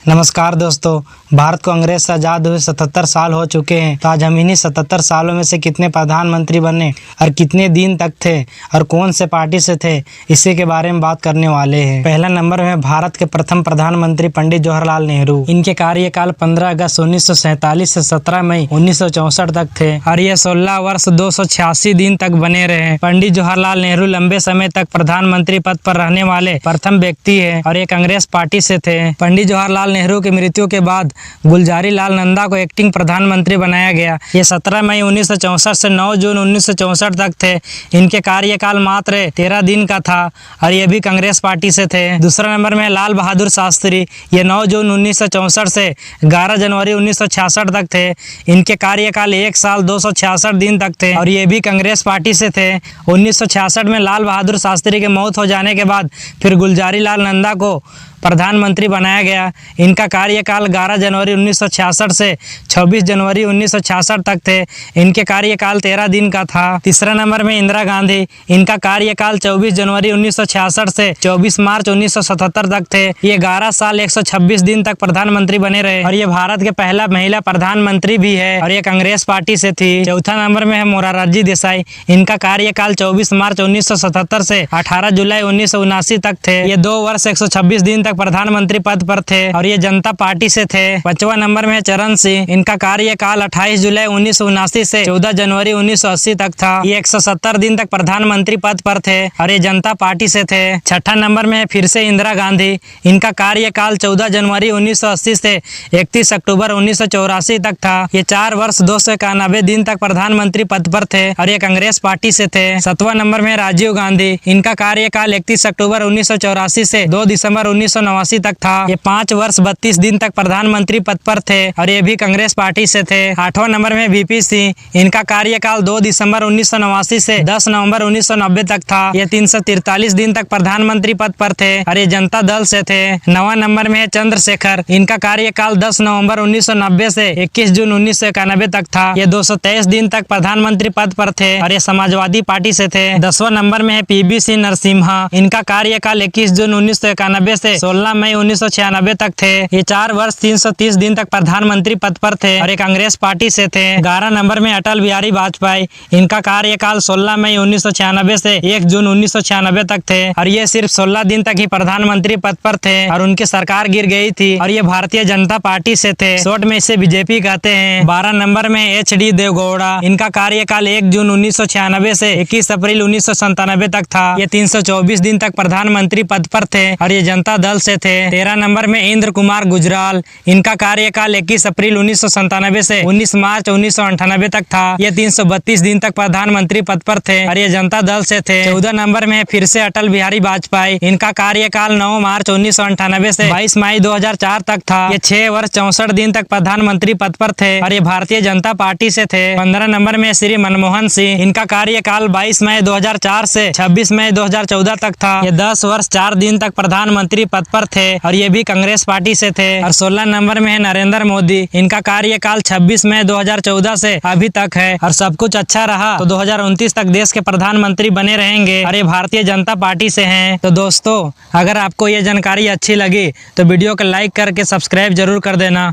नमस्कार दोस्तों, भारत को अंग्रेज से आज़ाद हुए 77 साल हो चुके हैं। तो आज हम इन्हीं 77 सालों में से कितने प्रधानमंत्री बने और कितने दिन तक थे और कौन से पार्टी से थे, इसी के बारे में बात करने वाले हैं। पहला नंबर में भारत के प्रथम प्रधानमंत्री पंडित जवाहरलाल नेहरू। इनके कार्यकाल 15 अगस्त 1947 से 17 मई 1964 तक थे और ये 16 वर्ष 286 दिन तक बने रहे। पंडित जवाहरलाल नेहरू लंबे समय तक प्रधानमंत्री पद पर रहने वाले प्रथम व्यक्ति है और एक अंग्रेज पार्टी से थे। पंडित जवाहरलाल नेहरू की मृत्यु के बाद गुलजारी लाल नंदा को एक्टिंग प्रधानमंत्री बनाया गया। ये 17 मई 1964 से 9 जून 1964 तक थे। इनके कार्यकाल मात्र 13 दिन का था और ये भी कांग्रेस पार्टी से थे। दूसरा नंबर में लाल बहादुर शास्त्री। ये 9 जून 1964 से 11 जनवरी 1966 तक थे। इनके कार्यकाल 1 साल 266 दिन तक थे और ये भी कांग्रेस पार्टी से थे। 1966 में लाल बहादुर शास्त्री की मौत हो जाने के बाद फिर गुलजारी लाल नंदा को प्रधानमंत्री बनाया गया। इनका कार्यकाल 11 जनवरी 1966 से 26 जनवरी 1966 तक थे। इनके कार्यकाल 13 दिन का था। तीसरा नंबर में इंदिरा गांधी। इनका कार्यकाल 24 जनवरी 1966 से 24 मार्च 1977 तक थे। ये 11 साल 126 दिन तक प्रधानमंत्री बने रहे और ये भारत के पहला महिला प्रधानमंत्री भी है और ये कांग्रेस पार्टी से थी। चौथा नंबर में है मोरारजी देसाई। इनका कार्यकाल 24 मार्च 1977 से 18 जुलाई 1979 तक थे। ये 2 वर्ष 126 दिन प्रधानमंत्री पद पर थे और ये जनता पार्टी से थे। 5वां नंबर में चरण सिंह। इनका कार्यकाल 28 जुलाई 1979 से 14 जनवरी 1980 तक था। ये 170 दिन तक प्रधानमंत्री पद पर थे और ये जनता पार्टी से थे। 6ठा नंबर में फिर से इंदिरा गांधी। इनका कार्यकाल 14 जनवरी 1980 से 31 अक्टूबर 1984 तक था। ये 4 वर्ष 291 दिन तक प्रधानमंत्री पद पर थे और ये कांग्रेस पार्टी से थे। 7वां नंबर में राजीव गांधी। इनका कार्यकाल 31 अक्टूबर 1984 से 2 दिसंबर 1989 तक था। ये 5 वर्ष 32 दिन तक प्रधानमंत्री पद पर थे और ये भी कांग्रेस पार्टी से थे। 8वां नंबर में वीपी सिंह। इनका कार्यकाल 2 दिसंबर 1989 से 10 नवंबर 1990 तक था। ये 343 दिन तक प्रधानमंत्री पद पर थे और ये जनता दल से थे। 9वां नंबर में है चंद्रशेखर। इनका कार्यकाल 10 नवंबर 1990 से 21 जून 1991 तक था। ये 223 दिन तक प्रधानमंत्री पद पर थे और ये समाजवादी पार्टी से थे। 10वां नंबर में है पीवी सिंह नरसिम्हा। इनका कार्यकाल 21 जून 1991 से 16 मई 1996 तक थे। ये 4 वर्ष 330 दिन तक प्रधानमंत्री पद पर थे और ये कांग्रेस पार्टी से थे। 11 नंबर में अटल बिहारी वाजपेयी। इनका कार्यकाल 16 मई 1996 से 1 जून 1996 तक थे और ये सिर्फ 16 दिन तक ही प्रधानमंत्री पद पर थे और उनकी सरकार गिर गई थी और ये भारतीय जनता पार्टी से थे। शॉर्ट में इसे बीजेपी कहते हैं। 12 नंबर में HD देवगौड़ा। इनका कार्यकाल 1 जून 1996 से 21 अप्रैल 1997 तक था। ये 324 दिन तक प्रधानमंत्री पद पर थे और ये जनता दल से थे। 13 नंबर में इंद्र कुमार गुजराल। इनका कार्यकाल 21 अप्रैल 1997 से 19 मार्च 1998 तक था। ये 332 दिन तक प्रधानमंत्री पद पर थे और ये जनता दल से थे। 14 नंबर में फिर से अटल बिहारी वाजपेयी। इनका कार्यकाल 9 मार्च 1998 से 22 मई 2004 तक था। ये 6 वर्ष 64 दिन तक प्रधानमंत्री पद पर थे और ये भारतीय जनता पार्टी से थे। 15 नंबर में श्री मनमोहन सिंह। इनका कार्यकाल 22 मई 2004 से 26 मई 2014 तक था। ये 10 वर्ष 4 दिन तक प्रधानमंत्री पद पर थे और ये भी कांग्रेस पार्टी से थे। और 16 नंबर में है नरेंद्र मोदी। इनका कार्यकाल 26 मई 2014 से अभी तक है और सब कुछ अच्छा रहा तो 2029 तक देश के प्रधानमंत्री बने रहेंगे और ये भारतीय जनता पार्टी से हैं। तो दोस्तों, अगर आपको ये जानकारी अच्छी लगी तो वीडियो को लाइक करके सब्सक्राइब जरूर कर देना।